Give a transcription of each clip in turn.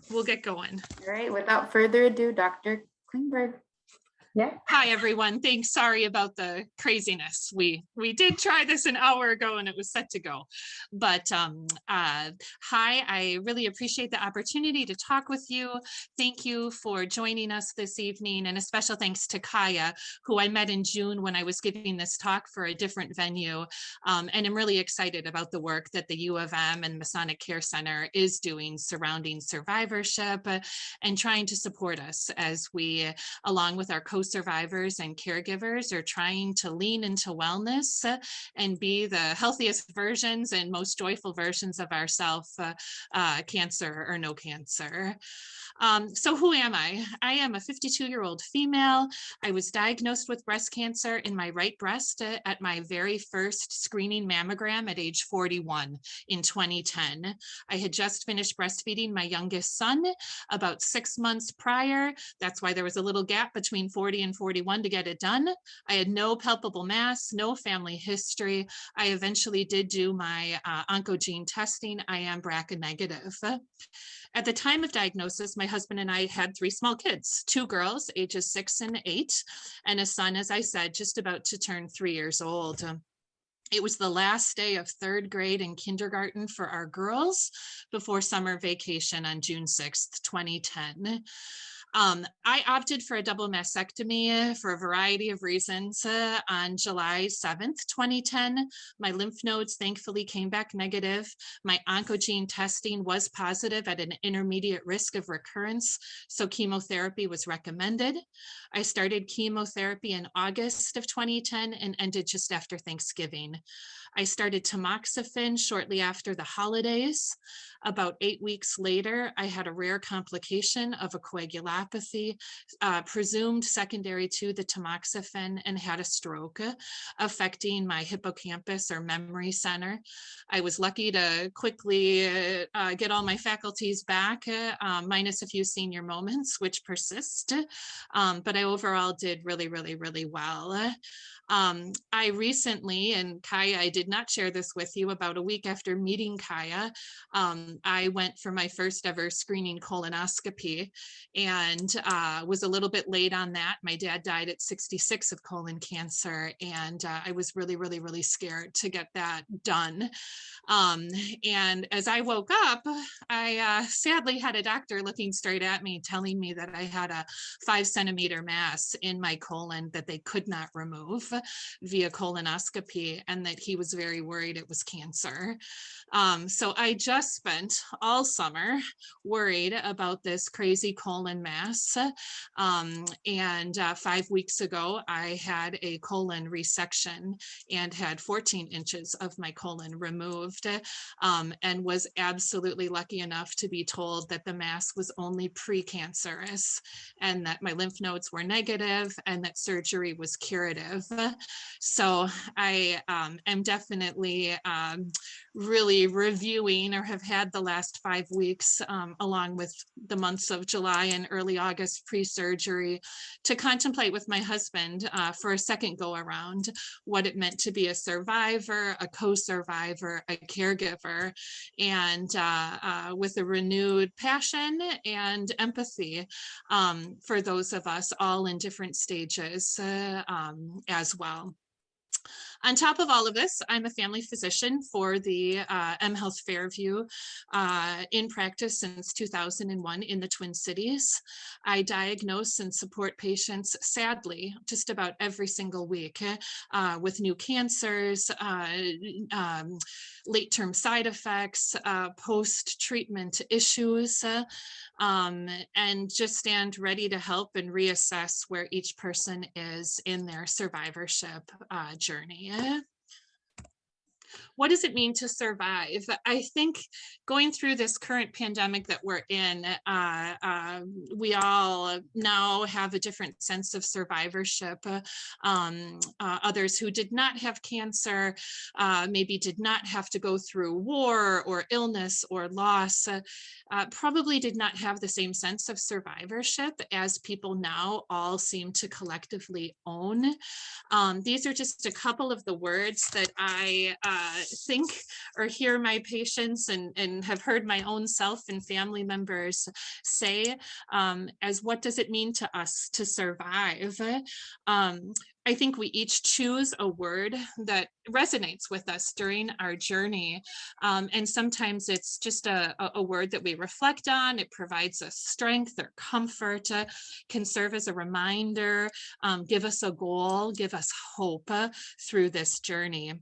we'll get going. All right, without further ado, Dr. Klingberg. Yeah. Hi, everyone. Thanks. Sorry about the craziness. We did try this an hour ago and it was set to go. But hi, I really appreciate the opportunity to talk with you. Thank you for joining us this evening, and a special thanks to Kaya, who I met in June when I was giving this talk for a different venue. And I'm really excited about the work that the U of M and Masonic Care Center is doing surrounding survivorship and trying to support us as we, along with our co-survivors and caregivers, are trying to lean into wellness and be the healthiest versions and most joyful versions of ourselves, cancer or no cancer. So who am I? I am a 52-year-old female. I was diagnosed with breast cancer in my right breast at my very first screening mammogram at age 41 in 2010. I had just finished breastfeeding my youngest son about 6 months prior. That's why there was a little gap between 40 and 41 to get it done. I had no palpable mass, no family history. I eventually did do my oncogene testing. I am BRCA negative. At the time of diagnosis, my husband and I had 3 small kids, 2 girls, ages 6 and 8, and a son, as I said, just about to turn 3 years old. It was the last day of 3rd grade and kindergarten for our girls before summer vacation on June 6th, 2010. I opted for a double mastectomy for a variety of reasons. On July 7th, 2010, my lymph nodes thankfully came back negative. My oncogene testing was positive at an intermediate risk of recurrence, so chemotherapy was recommended. I started chemotherapy in August of 2010 and ended just after Thanksgiving. I started tamoxifen shortly after the holidays. About 8 weeks later, I had a rare complication of a coagulopathy, presumed secondary to the tamoxifen, and had a stroke affecting my hippocampus or memory center. I was lucky to quickly get all my faculties back, minus a few senior moments, which persist. But I overall did really, really, really well. I recently, and Kaya, I did not share this with you, about a week after meeting Kaya, I went for my first ever screening colonoscopy and was a little bit late on that. My dad died at 66 of colon cancer, and I was really, really, really scared to get that done. And as I woke up, I sadly had a doctor looking straight at me telling me that I had a 5-centimeter mass in my colon that they could not remove via colonoscopy, and that he was very worried it was cancer. So I just spent all summer worried about this crazy colon mass. And 5 weeks ago, I had a colon resection and had 14 inches of my colon removed, and was absolutely lucky enough to be told that the mass was only precancerous and that my lymph nodes were negative and that surgery was curative. So I am definitely really reviewing, or have had the last 5 weeks, along with the months of July and early August pre-surgery, to contemplate with my husband for a second go around what it meant to be a survivor, a co-survivor, a caregiver, and with a renewed passion and empathy for those of us all in different stages as well. On top of all of this, I'm a family physician for the M Health Fairview in practice since 2001 in the Twin Cities. I diagnose and support patients, sadly, just about every single week with new cancers, late-term side effects, post-treatment issues, and just stand ready to help and reassess where each person is in their survivorship journey. What does it mean to survive? I think going through this current pandemic that we're in, we all now have a different sense of survivorship. Others who did not have cancer, maybe did not have to go through war or illness or loss, probably did not have the same sense of survivorship as people now all seem to collectively own. These are just a couple of the words that I think or hear my patients and have heard my own self and family members say, as what does it mean to us to survive? I think we each choose a word that resonates with us during our journey. And sometimes it's just a word that we reflect on. It provides us strength or comfort, can serve as a reminder, give us a goal, give us hope through this journey.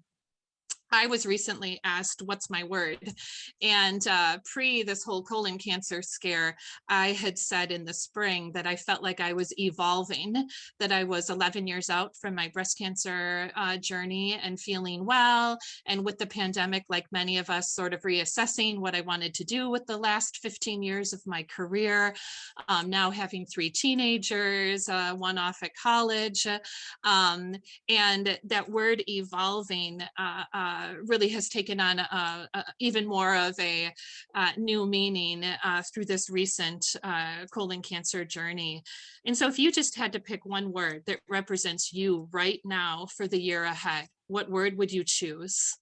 I was recently asked, what's my word? And pre this whole colon cancer scare, I had said in the spring that I felt like I was evolving, that I was 11 years out from my breast cancer journey and feeling well. And with the pandemic, like many of us, sort of reassessing what I wanted to do with the last 15 years of my career. Now having 3 teenagers, one off at college. And that word evolving really has taken on even more of a new meaning through this recent colon cancer journey. And so if you just had to pick one word that represents you right now for the year ahead, what word would you choose?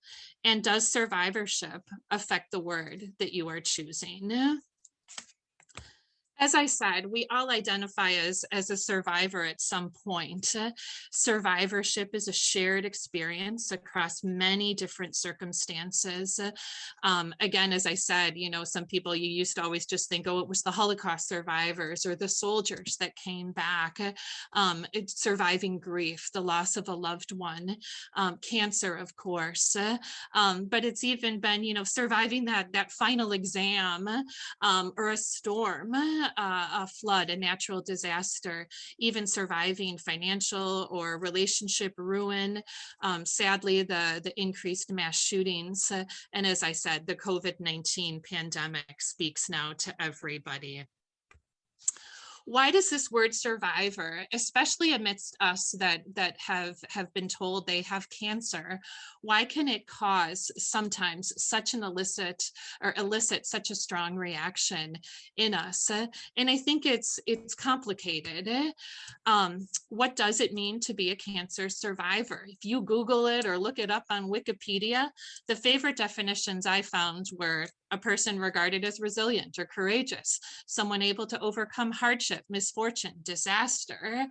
And does survivorship affect the word that you are choosing? As I said, we all identify as a survivor at some point. Survivorship is a shared experience across many different circumstances. Again, as I said, some people you used to always just think, oh, it was the Holocaust survivors or the soldiers that came back. It's surviving grief, the loss of a loved one, cancer, of course. But it's even been, surviving that final exam or a storm. A flood, a natural disaster, even surviving financial or relationship ruin. Sadly, the increased mass shootings. And as I said, the COVID-19 pandemic speaks now to everybody. Why does this word survivor, especially amidst us that have been told they have cancer, why can it cause sometimes such an elicit such a strong reaction in us? And I think it's complicated. What does it mean to be a cancer survivor? If you Google it or look it up on Wikipedia, the favorite definitions I found were a person regarded as resilient or courageous, someone able to overcome hardship, misfortune, disaster.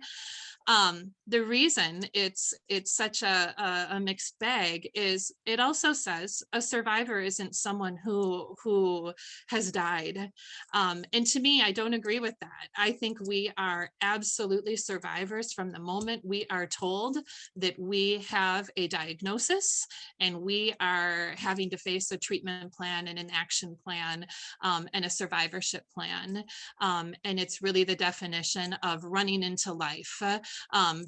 The reason it's such a mixed bag is it also says a survivor isn't someone who has died. And to me, I don't agree with that. I think we are absolutely survivors from the moment we are told that we have a diagnosis and we are having to face a treatment plan and an action plan and a survivorship plan. And it's really the definition of running into life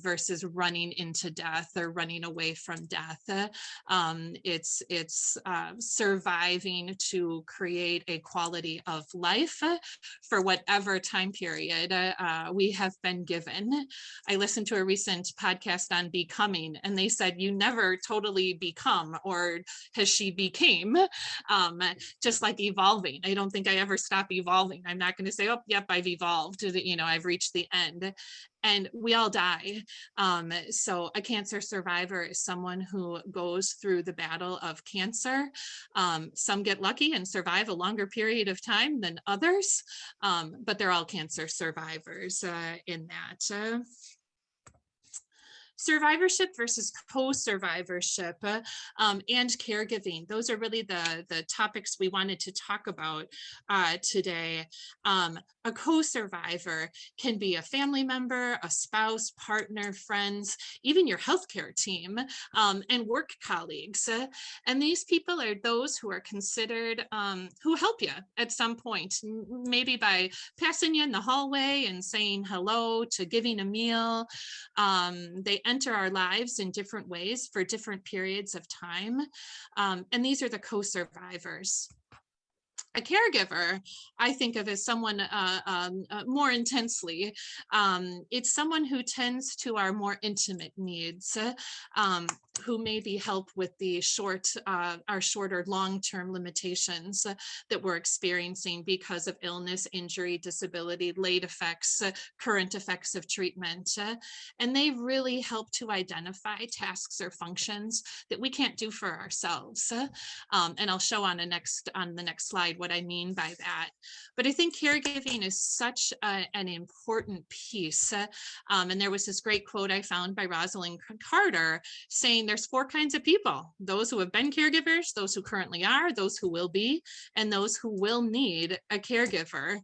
versus running into death or running away from death. It's surviving to create a quality of life for whatever time period we have been given. I listened to a recent podcast on becoming, and they said you never totally become, or has she became, just like evolving. I don't think I ever stop evolving. I'm not going to say, oh, yep, I've evolved, I've reached the end. And we all die. So a cancer survivor is someone who goes through the battle of cancer. Some get lucky and survive a longer period of time than others, but they're all cancer survivors in that. Survivorship versus co-survivorship and caregiving. Those are really the topics we wanted to talk about today. A co-survivor can be a family member, a spouse, partner, friends, even your healthcare team, and work colleagues. And these people are those who are considered, who help you at some point, maybe by passing you in the hallway and saying hello, to giving a meal. They enter our lives in different ways for different periods of time. And these are the co-survivors. A caregiver, I think of as someone more intensely. It's someone who tends to our more intimate needs. who maybe help with the our short or long-term limitations that we're experiencing because of illness, injury, disability, late effects, current effects of treatment. And they really help to identify tasks or functions that we can't do for ourselves. And I'll show on the next slide what I mean by that. But I think caregiving is such an important piece. And there was this great quote I found by Rosalind Carter saying there's 4 kinds of people: those who have been caregivers, those who currently are, those who will be, and those who will need a caregiver.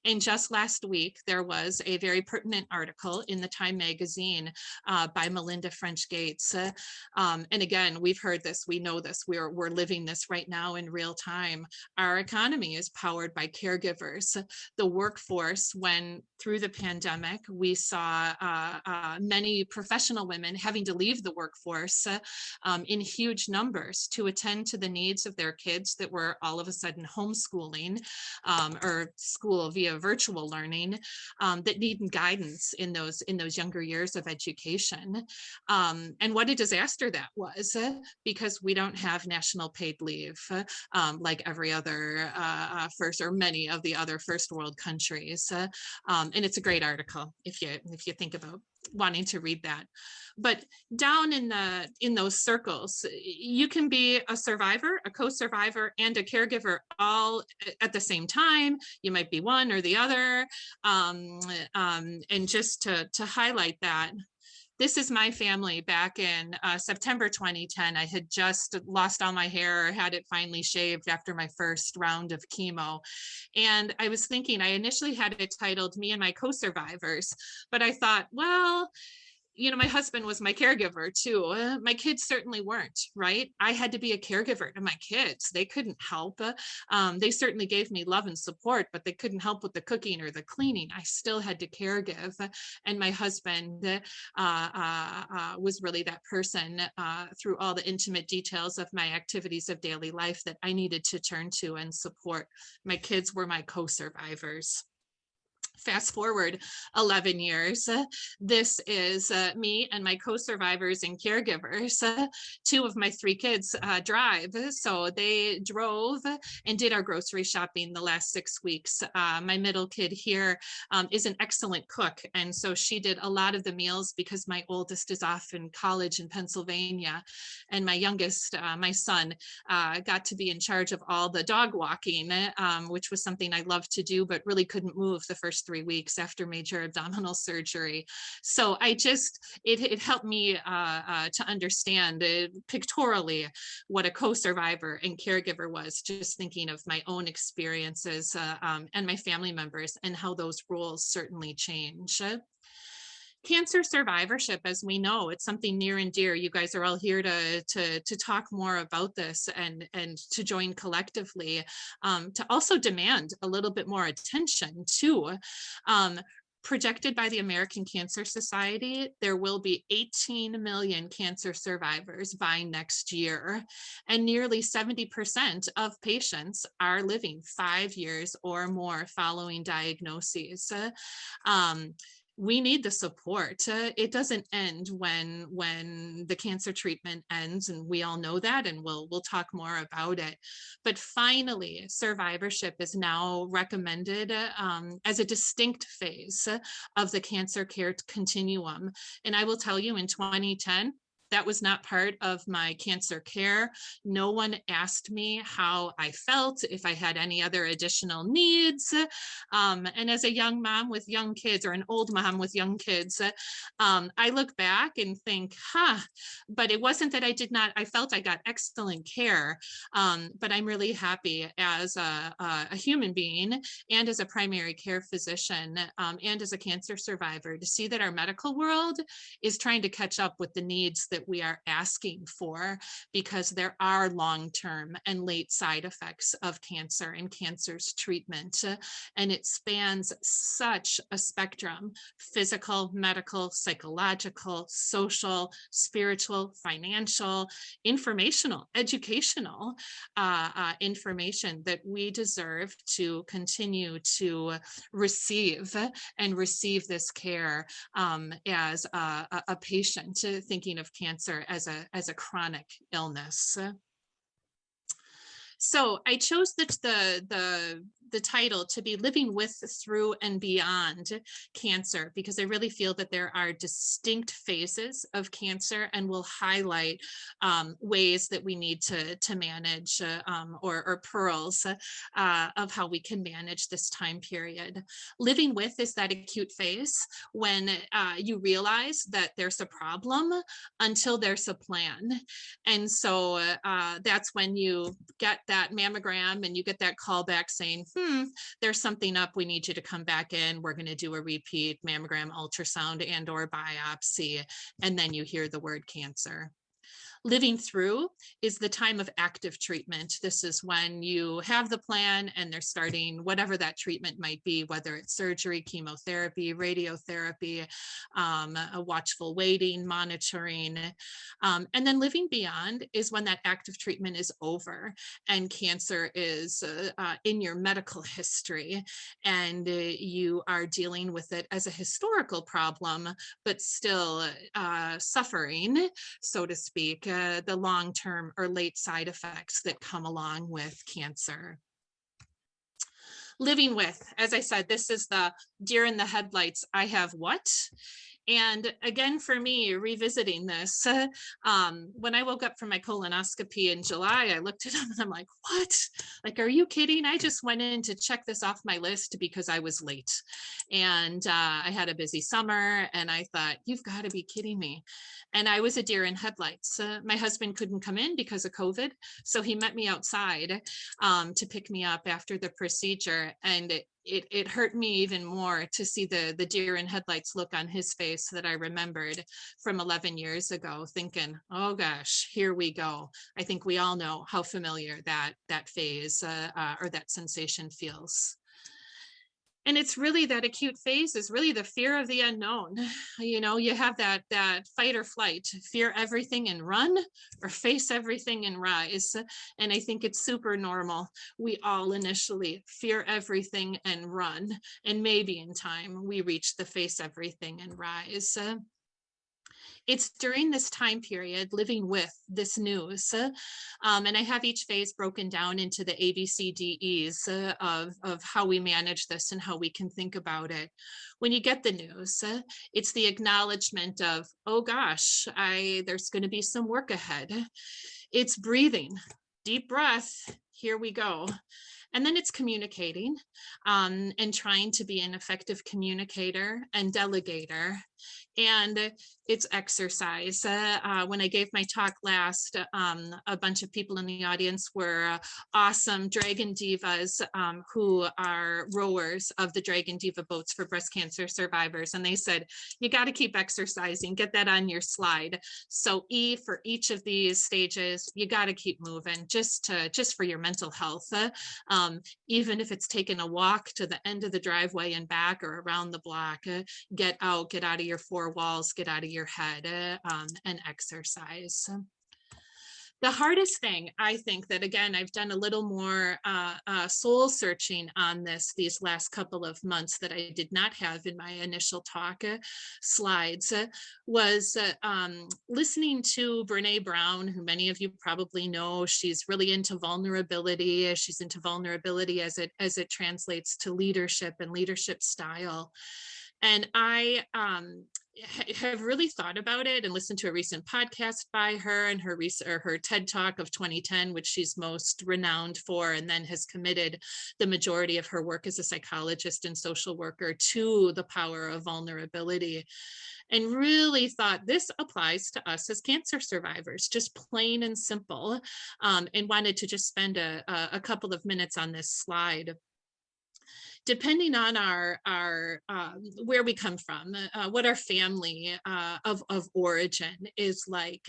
And just last week, there was a very pertinent article in the Time magazine by Melinda French Gates. And again, we've heard this, we know this, we're living this right now in real time. Our economy is powered by caregivers. The workforce, when through the pandemic, we saw many professional women having to leave the workforce in huge numbers to attend to the needs of their kids that were all of a sudden homeschooling or school via virtual learning, that needed guidance in those younger years of education. And what a disaster that was, because we don't have national paid leave like every other first or many of the other first world countries. And it's a great article if you think about wanting to read that. But down in those circles, you can be a survivor, a co-survivor, and a caregiver all at the same time. You might be one or the other. And just to highlight that, this is my family back in September 2010. I had just lost all my hair, had it finally shaved after my first round of chemo. And I was thinking, I initially had it titled Me and My Co-Survivors, but I thought, well, my husband was my caregiver too. My kids certainly weren't, right? I had to be a caregiver to my kids. They couldn't help. They certainly gave me love and support, but they couldn't help with the cooking or the cleaning. I still had to caregive. And my husband was really that person through all the intimate details of my activities of daily life that I needed to turn to and support. My kids were my co-survivors. Fast forward 11 years, this is me and my co-survivors and caregivers. 2 of my 3 kids drive, so they drove and did our grocery shopping the last 6 weeks. My middle kid here is an excellent cook, and so she did a lot of the meals because my oldest is off in college in Pennsylvania, and my youngest, my son, got to be in charge of all the dog walking, which was something I loved to do, but really couldn't move the first 3 weeks after major abdominal surgery. So it helped me to understand pictorially what a co-survivor and caregiver was, just thinking of my own experiences and my family members and how those roles certainly change. Cancer survivorship, as we know, it's something near and dear. You guys are all here to talk more about this and to join collectively, to also demand a little bit more attention too. Projected by the American Cancer Society, there will be 18 million cancer survivors by next year, and nearly 70% of patients are living 5 years or more following diagnoses. We need the support. It doesn't end when the cancer treatment ends, and we all know that, and we'll talk more about it. But finally, survivorship is now recommended as a distinct phase of the cancer care continuum. And I will tell you, in 2010, that was not part of my cancer care. No one asked me how I felt, if I had any other additional needs. And as a young mom with young kids, or an old mom with young kids, I look back and think, but it wasn't that I felt I got excellent care, but I'm really happy as a human being and as a primary care physician and as a cancer survivor to see that our medical world is trying to catch up with the needs that we are asking for, because there are long-term and late side effects of cancer and cancer's treatment. And it spans such a spectrum: physical, medical, psychological, social, spiritual, financial, informational, educational information that we deserve to continue to receive this care as a patient thinking of cancer cancer as a chronic illness. So I chose the title to be Living With, Through, and Beyond Cancer, because I really feel that there are distinct phases of cancer, and will highlight ways that we need to manage or pearls of how we can manage this time period. Living with is that acute phase when you realize that there's a problem until there's a plan. And so that's when you get that mammogram and you get that call back saying, there's something up, we need you to come back in, we're going to do a repeat mammogram, ultrasound, and or biopsy, and then you hear the word cancer. Living through is the time of active treatment. This is when you have the plan and they're starting whatever that treatment might be, whether it's surgery, chemotherapy, radiotherapy, a watchful waiting, monitoring. And then living beyond is when that active treatment is over and cancer is in your medical history, and you are dealing with it as a historical problem, but still suffering, so to speak, the long-term or late side effects that come along with cancer. Living with, as I said, this is the deer in the headlights. I have what? And again, for me, revisiting this, when I woke up from my colonoscopy in July, I looked at them and I'm like, what? Like, are you kidding? I just went in to check this off my list because I was late. And I had a busy summer and I thought, you've got to be kidding me. And I was a deer in headlights. My husband couldn't come in because of COVID. So he met me outside to pick me up after the procedure. And it hurt me even more to see the deer in headlights look on his face that I remembered from 11 years ago, thinking, oh gosh, here we go. I think we all know how familiar that phase or that sensation feels. And it's really that acute phase is really the fear of the unknown. You know, you have that fight or flight, fear everything and run, or face everything and rise. And I think it's super normal. We all initially fear everything and run. And maybe in time we reach the face everything and rise. It's during this time period, living with this news, and I have each phase broken down into the ABCDEs of how we manage this and how we can think about it. When you get the news, it's the acknowledgement of, oh gosh, there's going to be some work ahead. It's breathing, deep breath, here we go. And then it's communicating and trying to be an effective communicator and delegator. And it's exercise. When I gave my talk last, a bunch of people in the audience were awesome Dragon Divas who are rowers of the Dragon Diva boats for breast cancer survivors. And they said, you got to keep exercising, get that on your slide. So E for each of these stages, you got to keep moving just for your mental health. Even if it's taking a walk to the end of the driveway and back or around the block, get out of your four walls, get out of your head and exercise. The hardest thing, I think that, again, I've done a little more soul searching on these last couple of months that I did not have in my initial talk slides, was listening to Brene Brown, who many of you probably know. She's really into vulnerability. She's into vulnerability as it translates to leadership and leadership style. And I have really thought about it and listened to a recent podcast by her and her TED Talk of 2010, which she's most renowned for, and then has committed the majority of her work as a psychologist and social worker to the power of vulnerability. And really thought this applies to us as cancer survivors, just plain and simple, and wanted to just spend a couple of minutes on this slide. Depending on our where we come from, what our family of origin is like,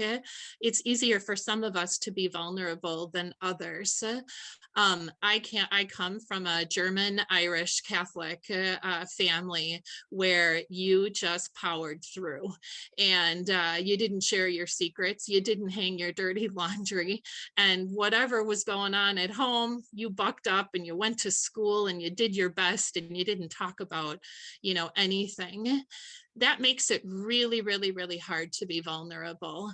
it's easier for some of us to be vulnerable than others. I come from a German Irish Catholic family where you just powered through, and you didn't share your secrets, you didn't hang your dirty laundry, and whatever was going on at home, you bucked up and you went to school and you did your best, and you didn't talk about, anything. that makes it really, really, really hard to be vulnerable.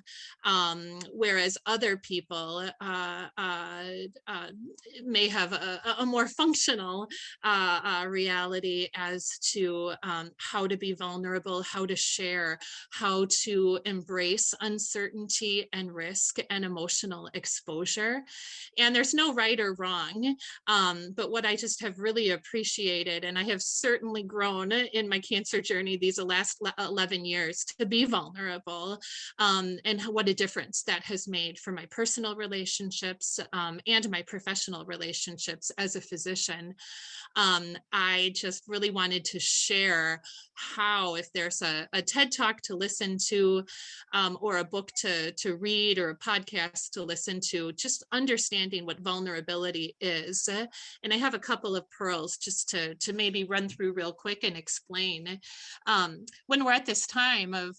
Whereas other people may have a more functional reality as to how to be vulnerable, how to share, how to embrace uncertainty and risk and emotional exposure. And there's no right or wrong. But what I just have really appreciated, and I have certainly grown in my cancer journey these last 11 years to be vulnerable, and what a difference that has made for my personal relationships and my professional relationships as a physician. I just really wanted to share how, if there's a TED Talk to listen to, or a book to read, or a podcast to listen to, just understanding what vulnerability is. And I have a couple of pearls just to maybe run through real quick and explain. When we're at this time of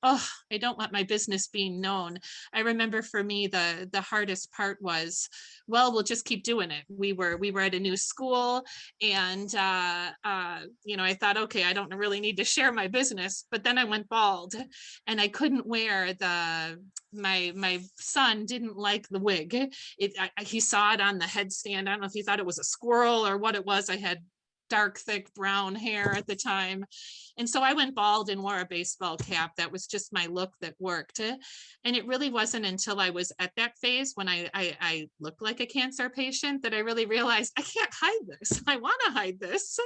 oh, I don't want my business being known, I remember for me the hardest part was, well, we'll just keep doing it. We were at a new school, and I thought, okay, I don't really need to share my business. But then I went bald, and I couldn't wear my son didn't like the wig. He saw it on the headstand. I don't know if he thought it was a squirrel or what it was. I had dark, thick brown hair at the time. And so I went bald and wore a baseball cap. That was just my look that worked. And it really wasn't until I was at that phase when I looked like a cancer patient that I really realized I can't hide this. I want to hide this,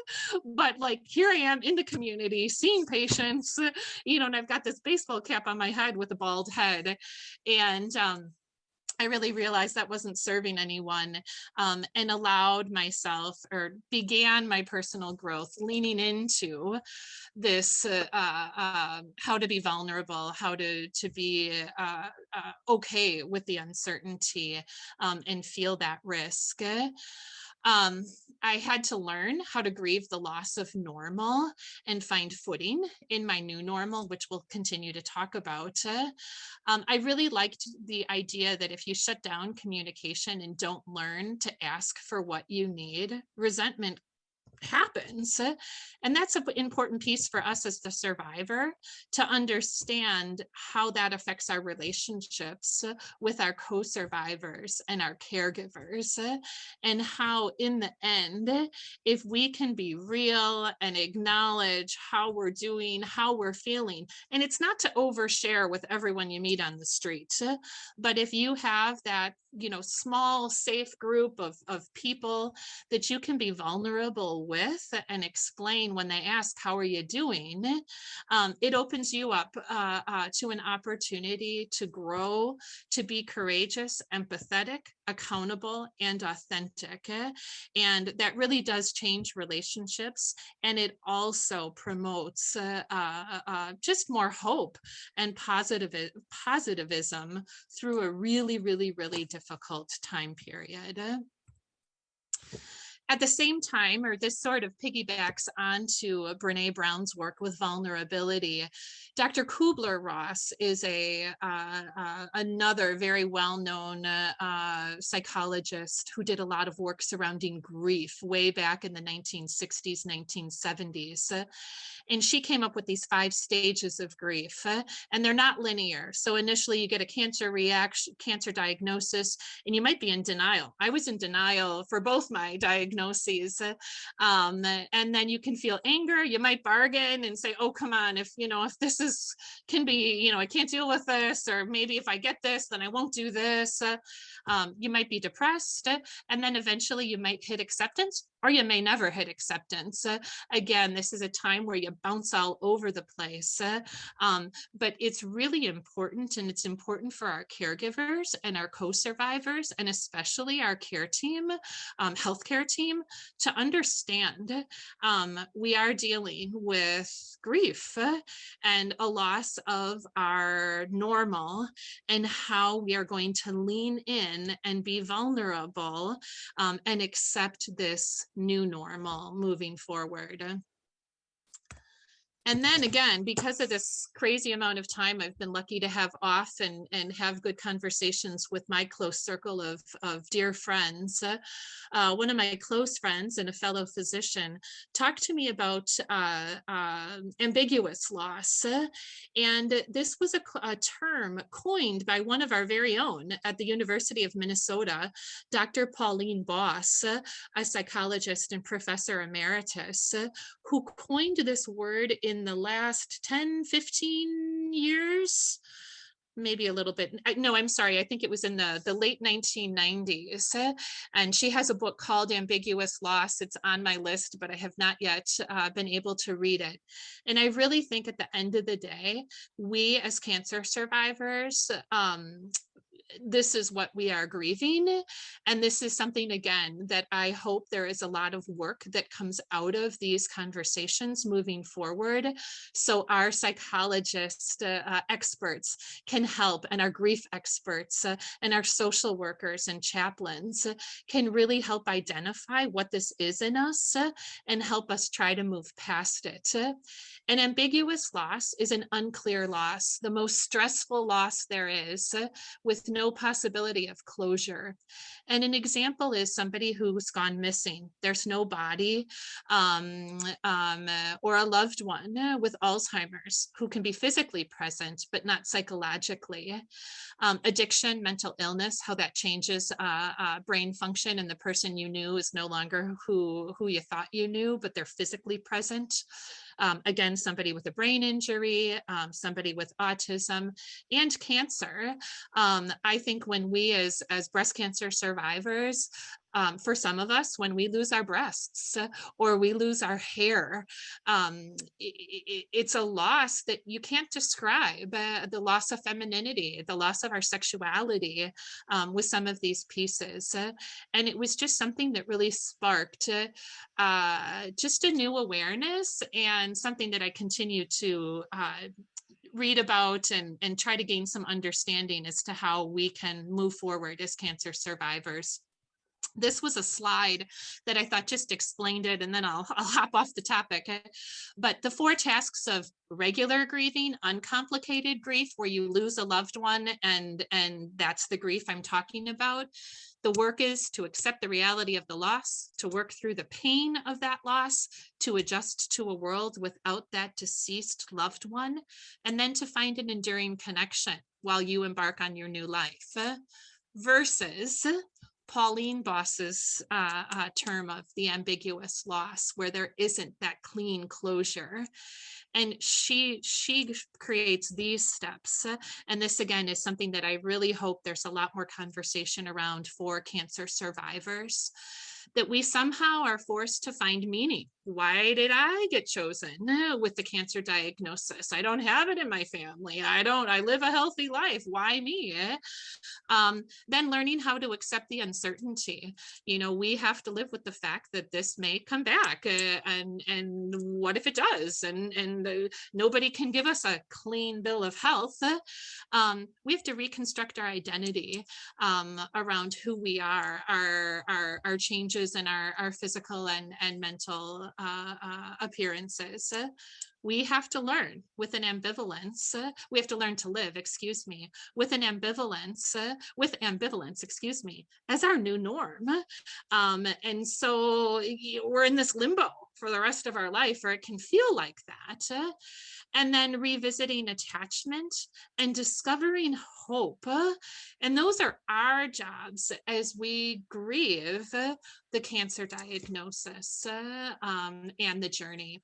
but like, here I am in the community seeing patients, and I've got this baseball cap on my head with a bald head. And I really realized that wasn't serving anyone, and allowed myself, or began my personal growth leaning into this how to be vulnerable, how to be okay with the uncertainty, and feel that risk. I had to learn how to grieve the loss of normal and find footing in my new normal, which we'll continue to talk about. I really liked the idea that if you shut down communication and don't learn to ask for what you need, resentment happens. And that's an important piece for us as the survivor to understand how that affects our relationships with our co-survivors and our caregivers, and how in the end, if we can be real and acknowledge how we're doing, how we're feeling, and it's not to overshare with everyone you meet on the street, but if you have that small safe group of people that you can be vulnerable with and explain when they ask, how are you doing? It opens you up to an opportunity to grow, to be courageous, empathetic, accountable, and authentic. And that really does change relationships. And it also promotes just more hope and positivism through a really, really, really difficult time period. At the same time, or this sort of piggybacks onto Brene Brown's work with vulnerability, Dr. Kubler-Ross is another very well-known psychologist who did a lot of work surrounding grief way back in the 1960s, 1970s. And she came up with these 5 stages of grief, and they're not linear. So initially you get a cancer diagnosis, and you might be in denial. I was in denial for both my diagnoses. And then you can feel anger. You might bargain and say, oh, come on, if this can be, I can't deal with this, or maybe if I get this, then I won't do this. You might be depressed, and then eventually you might hit acceptance, or you may never hit acceptance. Again, this is a time where you bounce all over the place, but it's really important, and it's important for our caregivers and our co-survivors, and especially our care team, healthcare team, to understand we are dealing with grief and a loss of our normal, and how we are going to lean in and be vulnerable, and accept this new normal moving forward. And then again, because of this crazy amount of time I've been lucky to have off and have good conversations with my close circle of dear friends, one of my close friends and a fellow physician talked to me about ambiguous loss. And this was a term coined by one of our very own at the University of Minnesota, Dr. Pauline Boss, a psychologist and professor emeritus, who coined this word in the last 10, 15 years, maybe a little bit. No, I'm sorry. I think it was in the late 1990s. And she has a book called Ambiguous Loss. It's on my list, but I have not yet been able to read it. And I really think at the end of the day, we as cancer survivors, this is what we are grieving. And this is something, again, that I hope there is a lot of work that comes out of these conversations moving forward. So our psychologist experts can help, and our grief experts and our social workers and chaplains can really help identify what this is in us and help us try to move past it. An ambiguous loss is an unclear loss, the most stressful loss there is, with no possibility of closure. And an example is somebody who's gone missing. There's no body, or a loved one with Alzheimer's who can be physically present, but not psychologically. Addiction, mental illness, how that changes brain function, and the person you knew is no longer who you thought you knew, but they're physically present. Again, somebody with a brain injury, somebody with autism, and cancer. I think when we as breast cancer survivors, for some of us, when we lose our breasts or we lose our hair, it's a loss that you can't describe. The loss of femininity, the loss of our sexuality with some of these pieces. And it was just something that really sparked just a new awareness, and something that I continue to read about and try to gain some understanding as to how we can move forward as cancer survivors. This was a slide that I thought just explained it, and then I'll hop off the topic. But the 4 tasks of regular grieving, uncomplicated grief, where you lose a loved one, and that's the grief I'm talking about. The work is to accept the reality of the loss, to work through the pain of that loss, to adjust to a world without that deceased loved one, and then to find an enduring connection while you embark on your new life. Versus Pauline Boss's term of the ambiguous loss, where there isn't that clean closure. And she creates these steps. And this, again, is something that I really hope there's a lot more conversation around for cancer survivors, that we somehow are forced to find meaning. Why did I get chosen with the cancer diagnosis? I don't have it in my family. I live a healthy life. Why me? Then learning how to accept the uncertainty. We have to live with the fact that this may come back, and what if it does? And nobody can give us a clean bill of health. We have to reconstruct our identity around who we are, our changes in our physical and mental appearances. We have to learn with an ambivalence. We have to learn to live, with an ambivalence, as our new norm. And so we're in this limbo for the rest of our life, or it can feel like that. And then revisiting attachment and discovering hope. And those are our jobs as we grieve the cancer diagnosis and the journey.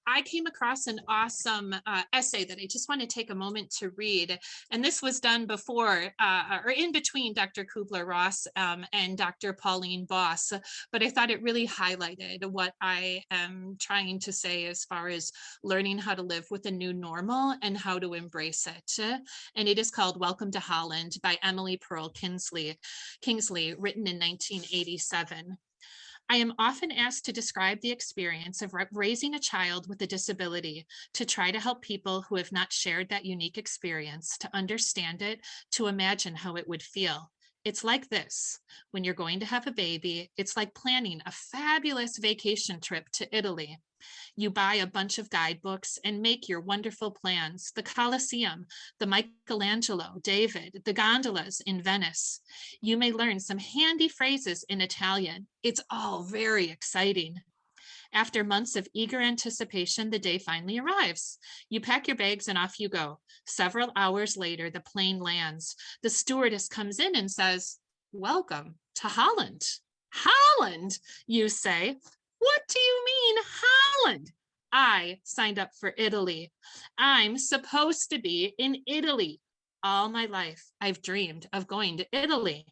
I came across an awesome essay that I just want to take a moment to read. And this was done before or in between Dr. Kubler-Ross and Dr. Pauline Boss. But I thought it really highlighted what I am trying to say as far as learning how to live with a new normal and how to embrace it. And it is called Welcome to Holland by Emily Pearl Kingsley, written in 1987. I am often asked to describe the experience of raising a child with a disability, to try to help people who have not shared that unique experience to understand it, to imagine how it would feel. It's like this. When you're going to have a baby, it's like planning a fabulous vacation trip to Italy. You buy a bunch of guidebooks and make your wonderful plans. The Colosseum, the Michelangelo, David, the gondolas in Venice. You may learn some handy phrases in Italian. It's all very exciting. After months of eager anticipation, the day finally arrives. You pack your bags and off you go. Several hours later, the plane lands. The stewardess comes in and says, "Welcome to Holland." "Holland," you say. "What do you mean, Holland?" "I signed up for Italy. I'm supposed to be in Italy. All my life, I've dreamed of going to Italy."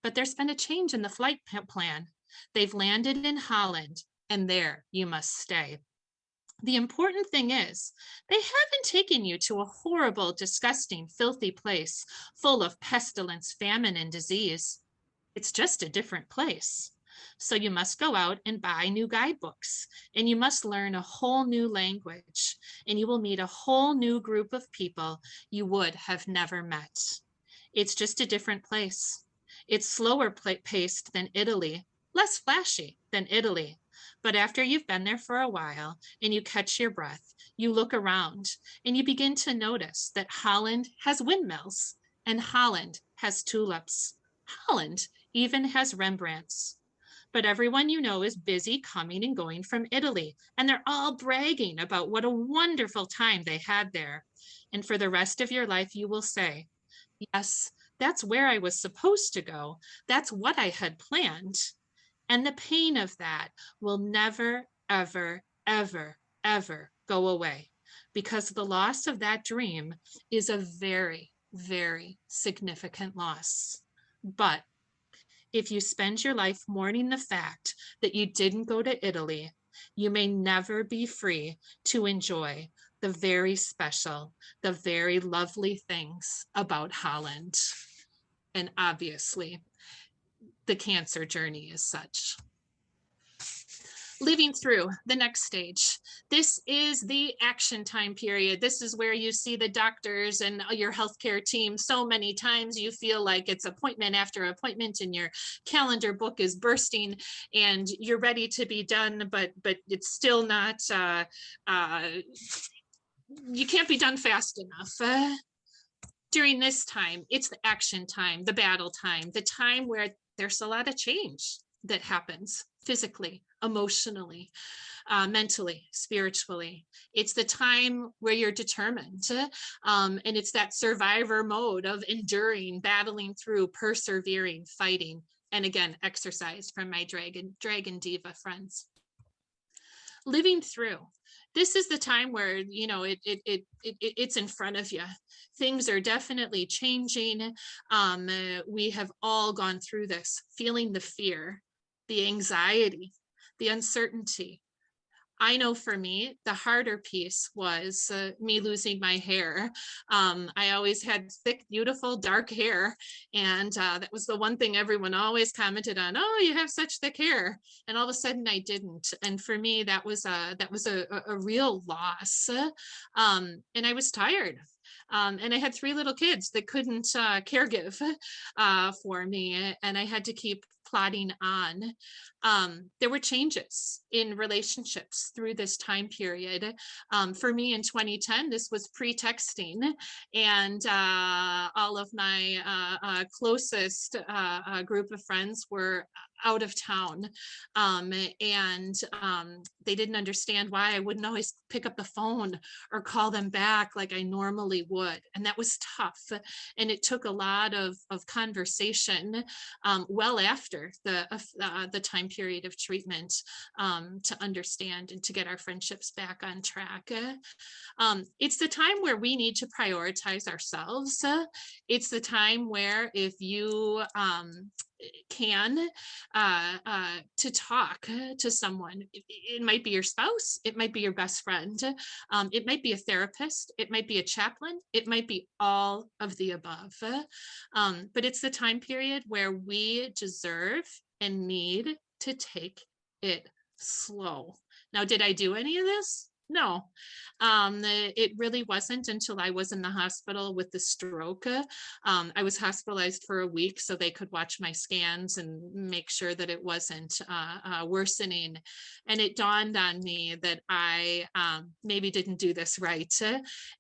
But there's been a change in the flight plan. They've landed in Holland, and there you must stay. The important thing is, they haven't taken you to a horrible, disgusting, filthy place full of pestilence, famine, and disease. It's just a different place. So you must go out and buy new guidebooks, and you must learn a whole new language, and you will meet a whole new group of people you would have never met. It's just a different place. It's slower paced than Italy, less flashy than Italy. But after you've been there for a while and you catch your breath, you look around and you begin to notice that Holland has windmills and Holland has tulips. Holland even has Rembrandts. But everyone you know is busy coming and going from Italy, and they're all bragging about what a wonderful time they had there. And for the rest of your life, you will say, "Yes, that's where I was supposed to go. That's what I had planned." And the pain of that will never, ever, ever, ever go away, because the loss of that dream is a very, very significant loss. But if you spend your life mourning the fact that you didn't go to Italy, you may never be free to enjoy the very special, the very lovely things about Holland. And obviously, the cancer journey is such. Living through the next stage. This is the action time period. This is where you see the doctors and your healthcare team so many times you feel like it's appointment after appointment and your calendar book is bursting and you're ready to be done, but it's still not, you can't be done fast enough. During this time, it's the action time, the battle time, the time where there's a lot of change that happens physically, emotionally, mentally, spiritually. It's the time where you're determined. And it's that survivor mode of enduring, battling through, persevering, fighting. And again, exercise from my dragon diva friends. Living through. This is the time where, you know, it's in front of you. Things are definitely changing. We have all gone through this, feeling the fear, the anxiety, the uncertainty. I know for me, the harder piece was me losing my hair. I always had thick, beautiful, dark hair. And that was the one thing everyone always commented on. "Oh, you have such thick hair." And all of a sudden I didn't. And for me, that was a real loss. And I was tired. And I had 3 little kids that couldn't caregive for me. And I had to keep plodding on. There were changes in relationships through this time period. For me in 2010, this was pre-texting, and all of my closest group of friends were out of town, and they didn't understand why I wouldn't always pick up the phone or call them back like I normally would, and that was tough. And it took a lot of conversation well after the time period of treatment to understand and to get our friendships back on track. It's the time where we need to prioritize ourselves. It's the time where if you can to talk to someone. It might be your spouse, it might be your best friend, it might be a therapist, it might be a chaplain, it might be all of the above. But it's the time period where we deserve and need to take it slow. Now, did I do any of this? No, it really wasn't until I was in the hospital with the stroke. I was hospitalized for a week so they could watch my scans and make sure that it wasn't worsening. And it dawned on me that I maybe didn't do this right,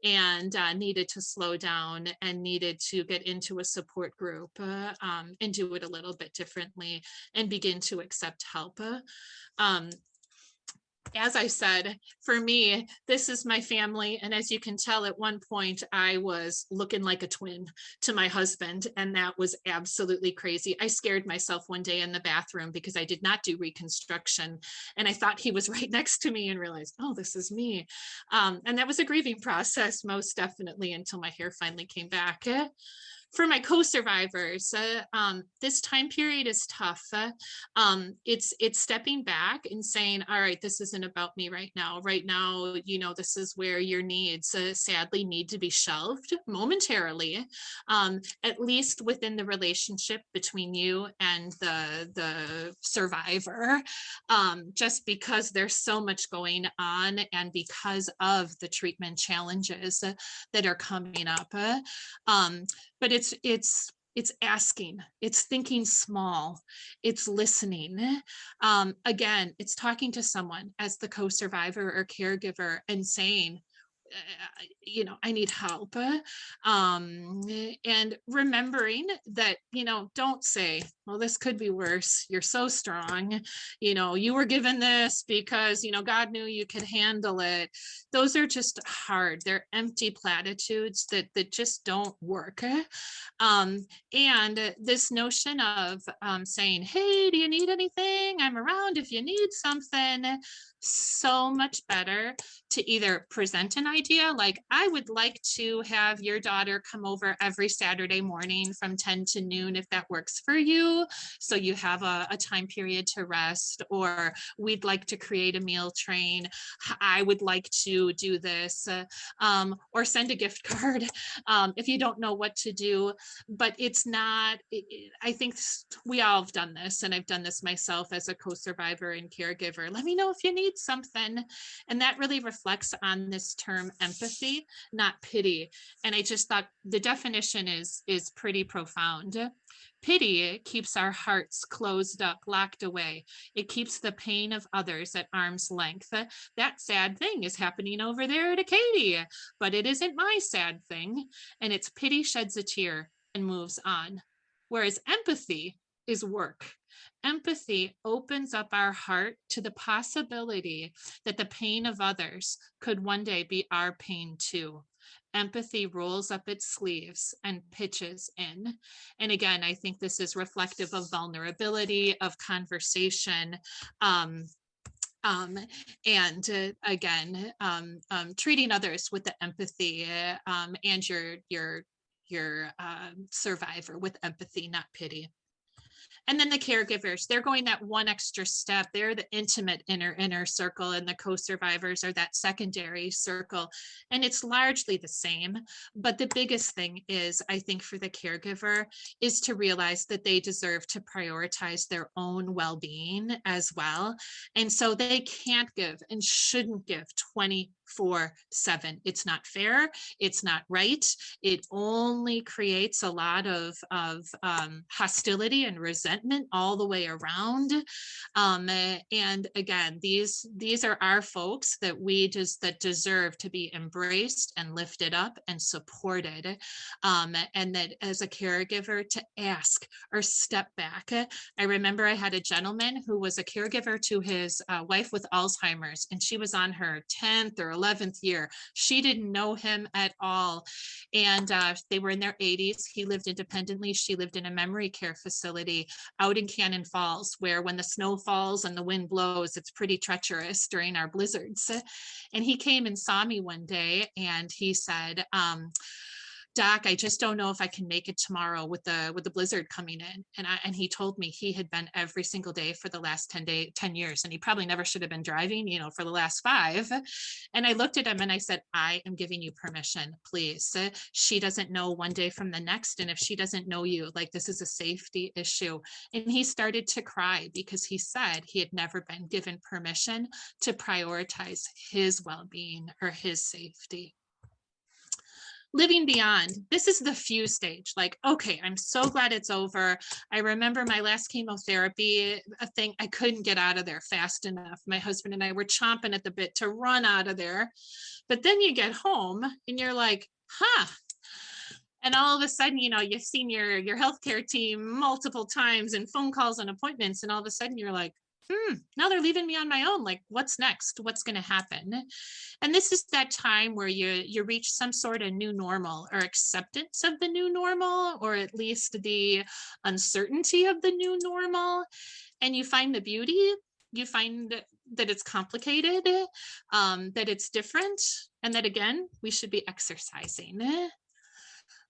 and needed to slow down and needed to get into a support group, and do it a little bit differently and begin to accept help. Um, as I said, for me, this is my family. And as you can tell, at one point, I was looking like a twin to my husband, and that was absolutely crazy. I scared myself one day in the bathroom because I did not do reconstruction. And I thought he was right next to me and realized, oh, this is me. And that was a grieving process, most definitely, until my hair finally came back. For my co-survivors, this time period is tough. It's stepping back and saying, all right, this isn't about me right now. Right now, this is where your needs sadly need to be shelved momentarily, at least within the relationship between you and the survivor, just because there's so much going on and because of the treatment challenges that are coming up. But it's asking, it's thinking small, it's listening. Again, it's talking to someone as the co-survivor or caregiver and saying, I need help. And remembering that, don't say, well, this could be worse. You're so strong. You were given this because, God knew you could handle it. Those are just hard. They're empty platitudes that just don't work. And this notion of saying, hey, do you need anything? I'm around if you need something. So much better to either present an idea like, I would like to have your daughter come over every Saturday morning from 10 to noon if that works for you, so you have a time period to rest, or we'd like to create a meal train. I would like to do this, or send a gift card if you don't know what to do. But it's not, I think we all have done this, and I've done this myself as a co-survivor and caregiver. Let me know if you need something. And that really reflects on this term empathy, not pity. And I just thought the definition is pretty profound. Pity keeps our hearts closed up, locked away. It keeps the pain of others at arm's length. That sad thing is happening over there to Katie, but it isn't my sad thing. And it's pity sheds a tear and moves on. Whereas empathy is work. Empathy opens up our heart to the possibility that the pain of others could one day be our pain too. Empathy rolls up its sleeves and pitches in. And again, I think this is reflective of vulnerability, of conversation, um, um, and again, treating others with the empathy, and your survivor with empathy, not pity. And then the caregivers, they're going that one extra step. They're the intimate inner circle, and the co-survivors are that secondary circle. And it's largely the same. But the biggest thing is, I think, for the caregiver is to realize that they deserve to prioritize their own well-being as well. And so they can't give and shouldn't give 24/7. It's not fair. It's not right. It only creates a lot of hostility and resentment all the way around. And again, these are our folks that that deserve to be embraced and lifted up and supported. And that as a caregiver, to ask or step back. I remember I had a gentleman who was a caregiver to his wife with Alzheimer's, and she was on her 10th or 11th year. She didn't know him at all. And they were in their 80s. He lived independently. She lived in a memory care facility out in Cannon Falls, where when the snow falls and the wind blows, it's pretty treacherous during our blizzards. And he came and saw me one day, and he said, Doc, I just don't know if I can make it tomorrow with the blizzard coming in. And he told me he had been every single day for the last 10 years, and he probably never should have been driving, for the last 5. And I looked at him and I said, I am giving you permission, please. She doesn't know one day from the next. And if she doesn't know you, like, this is a safety issue. And he started to cry because he said he had never been given permission to prioritize his well-being or his safety. Living beyond, this is the few stage. Like, okay, I'm so glad it's over. I remember my last chemotherapy thing, I couldn't get out of there fast enough. My husband and I were chomping at the bit to run out of there. But then you get home and you're like, huh. And all of a sudden, you've seen your healthcare team multiple times and phone calls and appointments. And all of a sudden you're like, now they're leaving me on my own. Like, what's next? What's going to happen? And this is that time where you reach some sort of new normal or acceptance of the new normal, or at least the uncertainty of the new normal. And you find the beauty. You find that it's complicated, that it's different, and that, again, we should be exercising.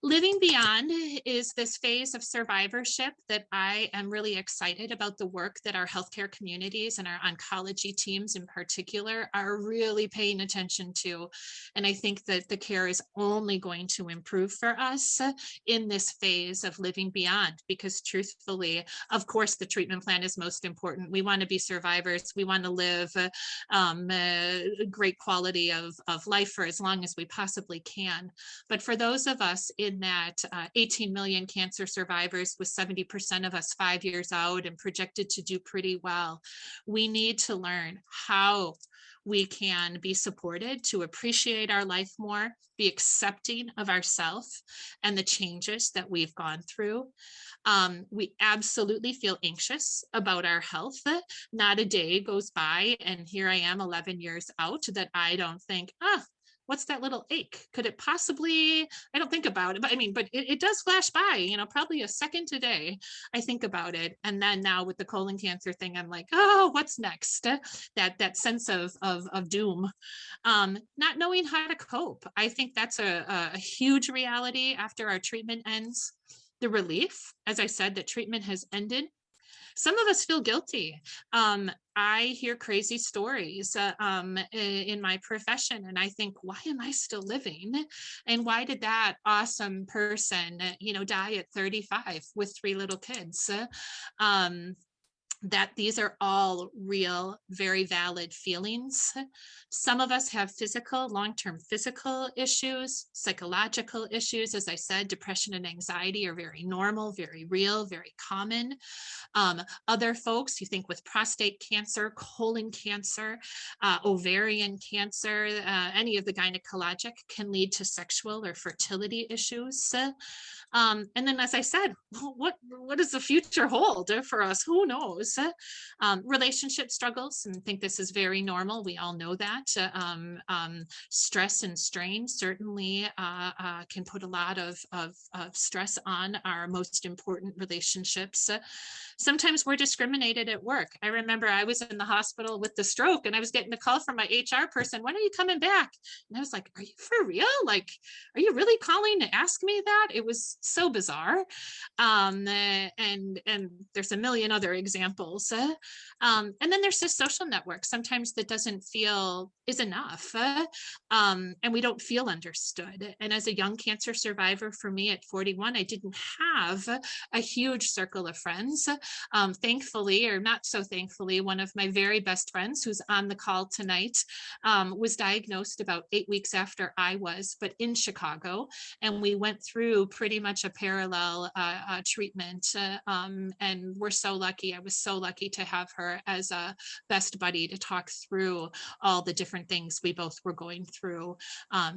Living beyond is this phase of survivorship that I am really excited about, the work that our healthcare communities and our oncology teams in particular are really paying attention to. And I think that the care is only going to improve for us in this phase of living beyond, because truthfully, of course, the treatment plan is most important. We want to be survivors. We want to live a great quality of life for as long as we possibly can. But for those of us in that 18 million cancer survivors, with 70% of us 5 years out and projected to do pretty well, we need to learn how we can be supported to appreciate our life more, be accepting of ourselves and the changes that we've gone through. We absolutely feel anxious about our health. Not a day goes by, and here I am 11 years out, that I don't think, what's that little ache? Could it possibly, I don't think about it, but it does flash by, probably a second a day. I think about it. And then now with the colon cancer thing, I'm like, oh, what's next? That sense of doom, not knowing how to cope. I think that's a huge reality after our treatment ends. The relief, as I said, that treatment has ended. Some of us feel guilty. I hear crazy stories in my profession, and I think, why am I still living? And why did that awesome person, die at 35 with 3 little kids? That these are all real, very valid feelings. Some of us have long-term physical issues, psychological issues. As I said, depression and anxiety are very normal, very real, very common. Other folks, you think with prostate cancer, colon cancer, ovarian cancer, any of the gynecologic, can lead to sexual or fertility issues. And then, as I said, what does the future hold for us? Who knows? Relationship struggles, and I think this is very normal. We all know that. Stress and strain certainly can put a lot of stress on our most important relationships. Sometimes we're discriminated at work. I remember I was in the hospital with the stroke, and I was getting a call from my HR person, when are you coming back? And I was like, are you for real? Like, are you really calling to ask me that? It was so bizarre. And there's a million other examples. And then there's this social network sometimes that doesn't feel is enough. And we don't feel understood. And as a young cancer survivor, for me at 41, I didn't have a huge circle of friends. Thankfully, or not so thankfully, one of my very best friends, who's on the call tonight, was diagnosed about 8 weeks after I was, but in Chicago. And we went through pretty much a parallel treatment. And we're so lucky. I was so lucky to have her as a best buddy to talk through all the different things we both were going through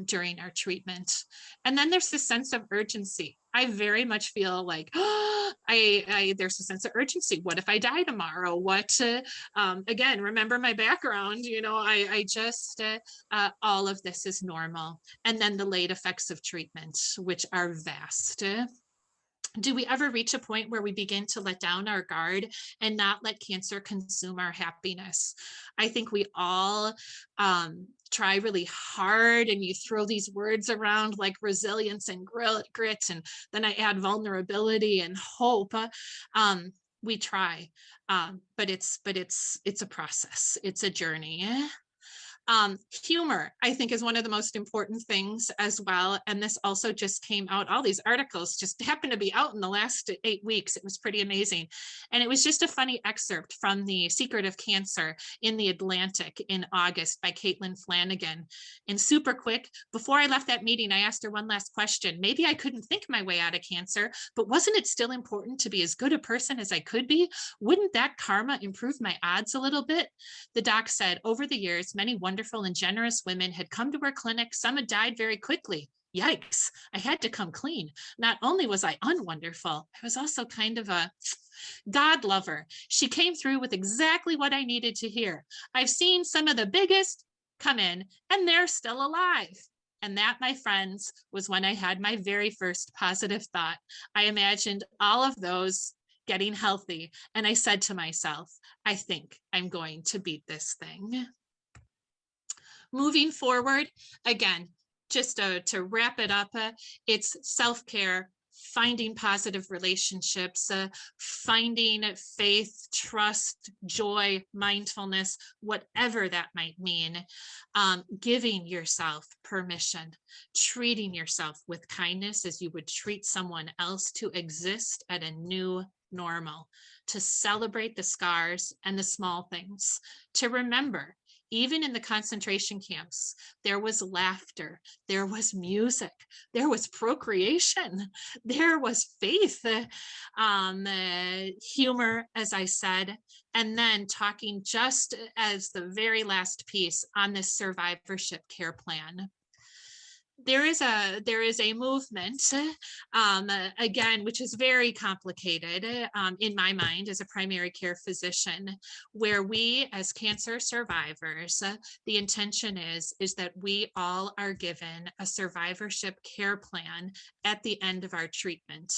during our treatment. And then there's this sense of urgency. I very much feel like there's a sense of urgency. What if I die tomorrow? Again, remember my background, I just, all of this is normal. And then the late effects of treatment, which are vast. Do we ever reach a point where we begin to let down our guard and not let cancer consume our happiness? I think we all try really hard and you throw these words around like resilience and grit, and then I add vulnerability and hope. We try, but it's a process. It's a journey. Humor, I think, is one of the most important things as well. And this also just came out. All these articles just happened to be out in the last 8 weeks. It was pretty amazing. And it was just a funny excerpt from The Secret of Cancer in the Atlantic in August by Caitlin Flanagan. And super quick, before I left that meeting, I asked her one last question. Maybe I couldn't think my way out of cancer, but wasn't it still important to be as good a person as I could be? Wouldn't that karma improve my odds a little bit? The doc said, over the years, many wonderful and generous women had come to her clinic. Some had died very quickly. Yikes, I had to come clean. Not only was I unwonderful, I was also kind of a God lover. She came through with exactly what I needed to hear. I've seen some of the biggest come in and they're still alive. And that, my friends, was when I had my very first positive thought. I imagined all of those getting healthy. And I said to myself, I think I'm going to beat this thing. Moving forward, again, just to wrap it up, it's self-care, finding positive relationships, finding faith, trust, joy, mindfulness, whatever that might mean, giving yourself permission, treating yourself with kindness as you would treat someone else, to exist at a new normal, to celebrate the scars and the small things, to remember, even in the concentration camps, there was laughter, there was music, there was procreation, there was faith, humor, as I said, and then talking just as the very last piece on this survivorship care plan. There is a movement, again, which is very complicated in my mind as a primary care physician, where we as cancer survivors, the intention is that we all are given a survivorship care plan at the end of our treatment.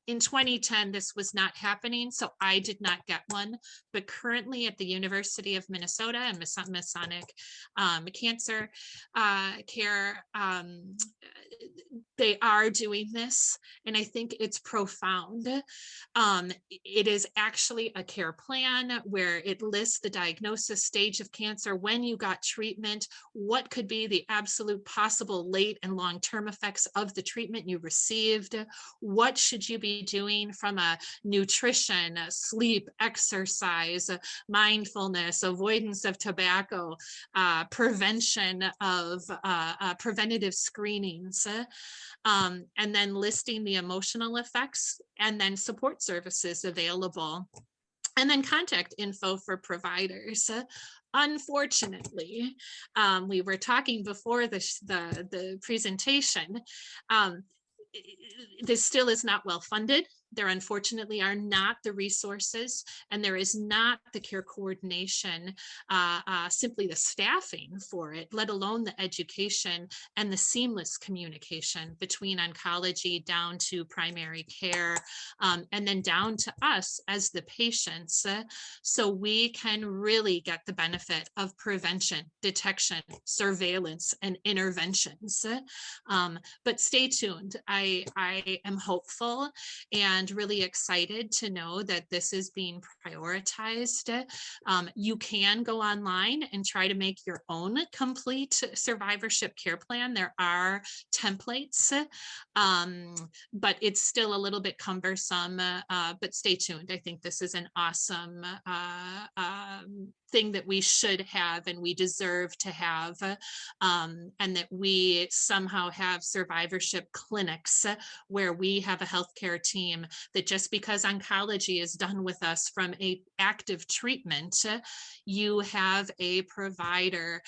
In 2010, this was not happening, so I did not get one. But currently at the University of Minnesota and Masonic Cancer Care, they are doing this, and I think it's profound. It is actually a care plan where it lists the diagnosis, stage of cancer, when you got treatment, what could be the absolute possible late and long-term effects of the treatment you received, what should you be doing from a nutrition, sleep, exercise, mindfulness, avoidance of tobacco, prevention of preventative screenings, and then listing the emotional effects, and then support services available, and then contact info for providers. Unfortunately, we were talking before the presentation, this still is not well funded. There unfortunately are not the resources, and there is not the care coordination, simply the staffing for it, let alone the education and the seamless communication between oncology down to primary care, and then down to us as the patients, so we can really get the benefit of prevention, detection, surveillance, and interventions. But stay tuned. I am hopeful and really excited to know that this is being prioritized. You can go online and try to make your own complete survivorship care plan. There are templates, but it's still a little bit cumbersome, but stay tuned. I think this is an awesome thing that we should have and we deserve to have, and that we somehow have survivorship clinics where we have a healthcare team that just because oncology is done with us from a active treatment, you have a provider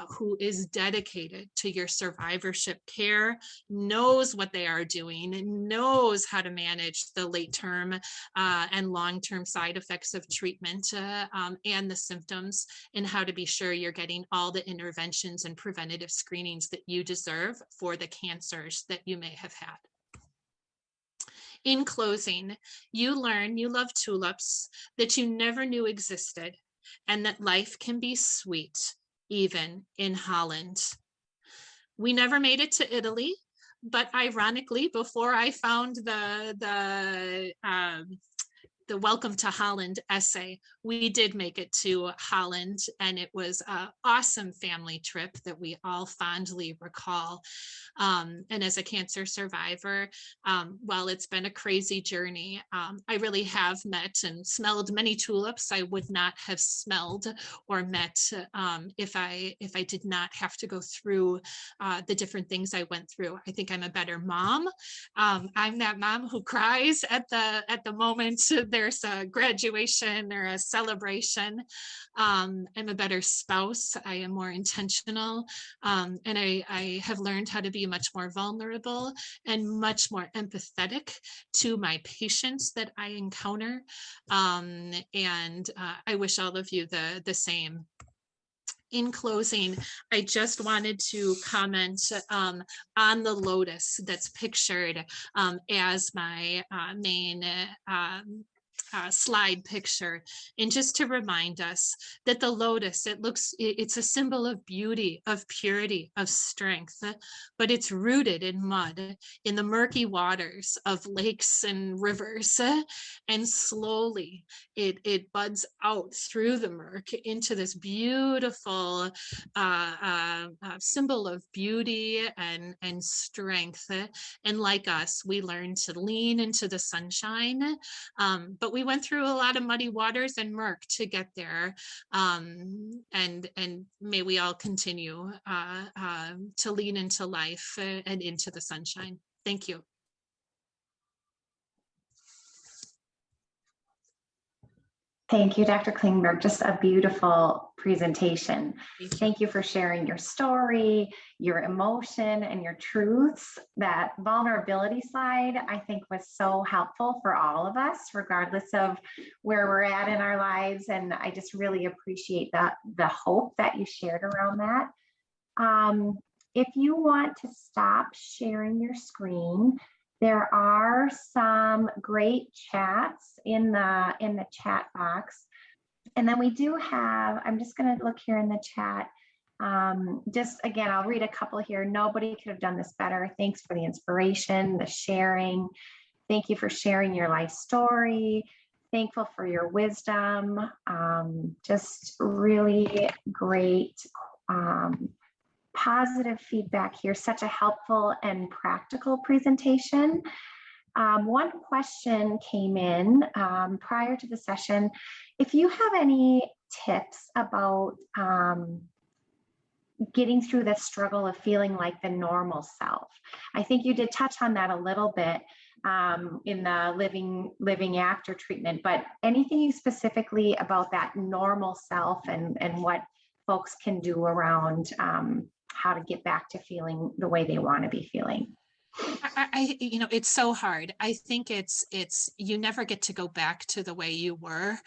who is dedicated to your survivorship care, knows what they are doing, knows how to manage the late term and long-term side effects of treatment, and the symptoms, and how to be sure you're getting all the interventions and preventative screenings that you deserve for the cancers that you may have had. In closing, you learn you love tulips that you never knew existed, and that life can be sweet even in Holland. We never made it to Italy, but ironically, before I found the Welcome to Holland essay, we did make it to Holland, and it was an awesome family trip that we all fondly recall. And as a cancer survivor, while it's been a crazy journey, I really have met and smelled many tulips I would not have smelled or met if I did not have to go through the different things I went through. I think I'm a better mom. I'm that mom who cries at the moment there's a graduation or a celebration. I'm a better spouse. I am more intentional, and I have learned how to be much more vulnerable and much more empathetic to my patients that I encounter. And I wish all of you the same. In closing, I just wanted to comment on the lotus that's pictured as my main slide picture, and just to remind us that the lotus, it's a symbol of beauty, of purity, of strength, but it's rooted in mud, in the murky waters of lakes and rivers, and slowly it buds out through the murk into this beautiful symbol of beauty and strength. And like us, we learn to lean into the sunshine, but we went through a lot of muddy waters and murk to get there. And may we all continue to lean into life and into the sunshine. Thank you. Thank you, Dr. Klingberg. Just a beautiful presentation. Thank you for sharing your story, your emotion, and your truths. That vulnerability slide, I think, was so helpful for all of us, regardless of where we're at in our lives. And I just really appreciate the hope that you shared around that. If you want to stop sharing your screen, there are some great chats in the chat box. And then we do have, I'm just going to look here in the chat. Just again, I'll read a couple here. Nobody could have done this better. Thanks for the inspiration, the sharing. Thank you for sharing your life story. Thankful for your wisdom. Just really great positive feedback here. Such a helpful and practical presentation. One question came in prior to the session. If you have any tips about getting through the struggle of feeling like the normal self. I think you did touch on that a little bit in the living actor treatment, but anything you specifically about that normal self and what folks can do around how to get back to feeling the way they want to be feeling? It's so hard. I think it's you never get to go back to the way you were.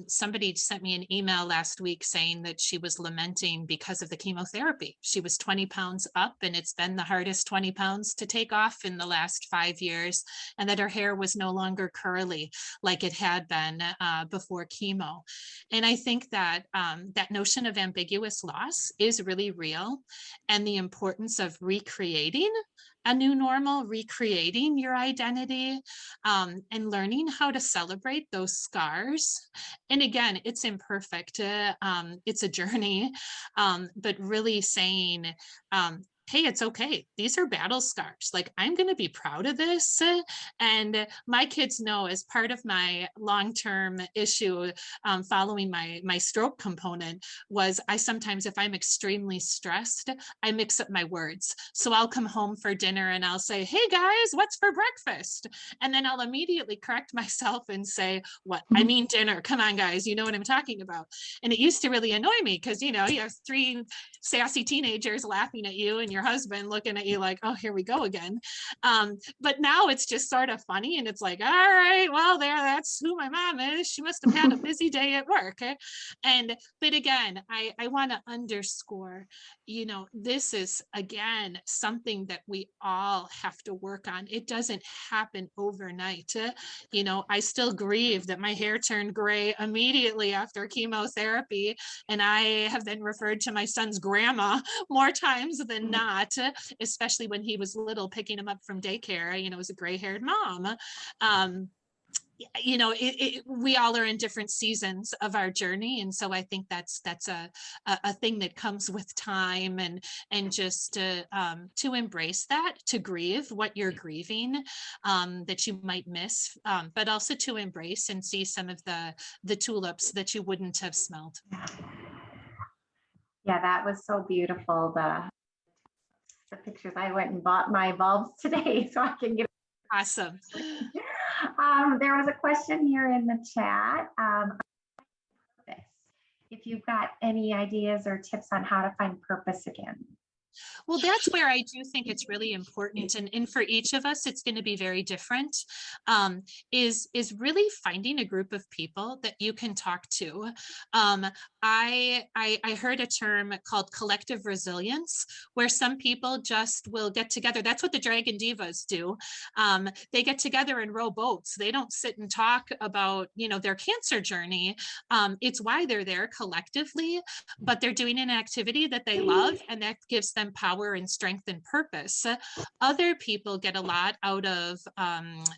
Somebody sent me an email last week saying that she was lamenting because of the chemotherapy. She was 20 pounds up, and it's been the hardest 20 pounds to take off in the last 5 years, and that her hair was no longer curly like it had been before chemo. And I think that that notion of ambiguous loss is really real, and the importance of recreating a new normal, recreating your identity, and learning how to celebrate those scars. And again, it's imperfect. It's a journey, but really saying, hey, it's okay. These are battle scars. Like, I'm going to be proud of this. And my kids know, as part of my long-term issue following my stroke component, was I sometimes, if I'm extremely stressed, I mix up my words. So I'll come home for dinner and I'll say, hey guys, what's for breakfast? And then I'll immediately correct myself and say, what? I mean dinner. Come on, guys. You know what I'm talking about. And it used to really annoy me because, you have 3 sassy teenagers laughing at you and your husband looking at you like, oh, here we go again. But now it's just sort of funny, and it's like, all right, well, that's who my mom is. She must have had a busy day at work. But again, I want to underscore, this is again something that we all have to work on. It doesn't happen overnight. I still grieve that my hair turned gray immediately after chemotherapy, and I have been referred to my son's grandma more times than not, especially when he was little, picking him up from daycare. As a gray-haired mom. We all are in different seasons of our journey, and so I think that's a thing that comes with time, and just to embrace that, to grieve what you're grieving, that you might miss, but also to embrace and see some of the tulips that you wouldn't have smelled. Yeah, that was so beautiful. The pictures. I went and bought my bulbs today so I can get. Awesome. There was a question here in the chat. If you've got any ideas or tips on how to find purpose again. Well, that's where I do think it's really important, and for each of us, it's going to be very different. Is really finding a group of people that you can talk to. I heard a term called collective resilience, where some people just will get together. That's what the Dragon Divas do. They get together and row boats. They don't sit and talk about their cancer journey. It's why they're there collectively, but they're doing an activity that they love, and that gives them power and strength and purpose. Other people get a lot out of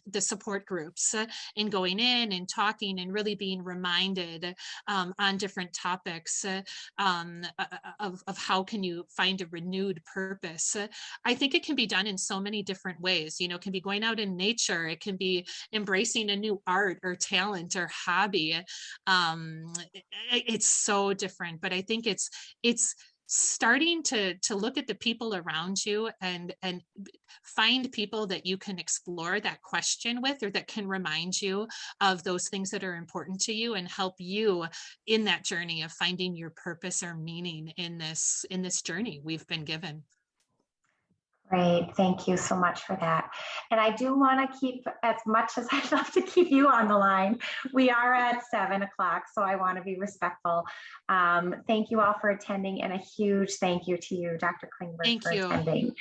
the support groups, and going in and talking and really being reminded on different topics of how can you find a renewed purpose. I think it can be done in so many different ways. It can be going out in nature. It can be embracing a new art or talent or hobby. It's so different, but I think it's starting to look at the people around you and find people that you can explore that question with, or that can remind you of those things that are important to you and help you in that journey of finding your purpose or meaning in this journey we've been given. Great. Thank you so much for that. And I do want to keep, as much as I'd love to keep you on the line, we are at 7 o'clock, so I want to be respectful. Thank you all for attending, and a huge thank you to you, Dr. Klingberg, for attending.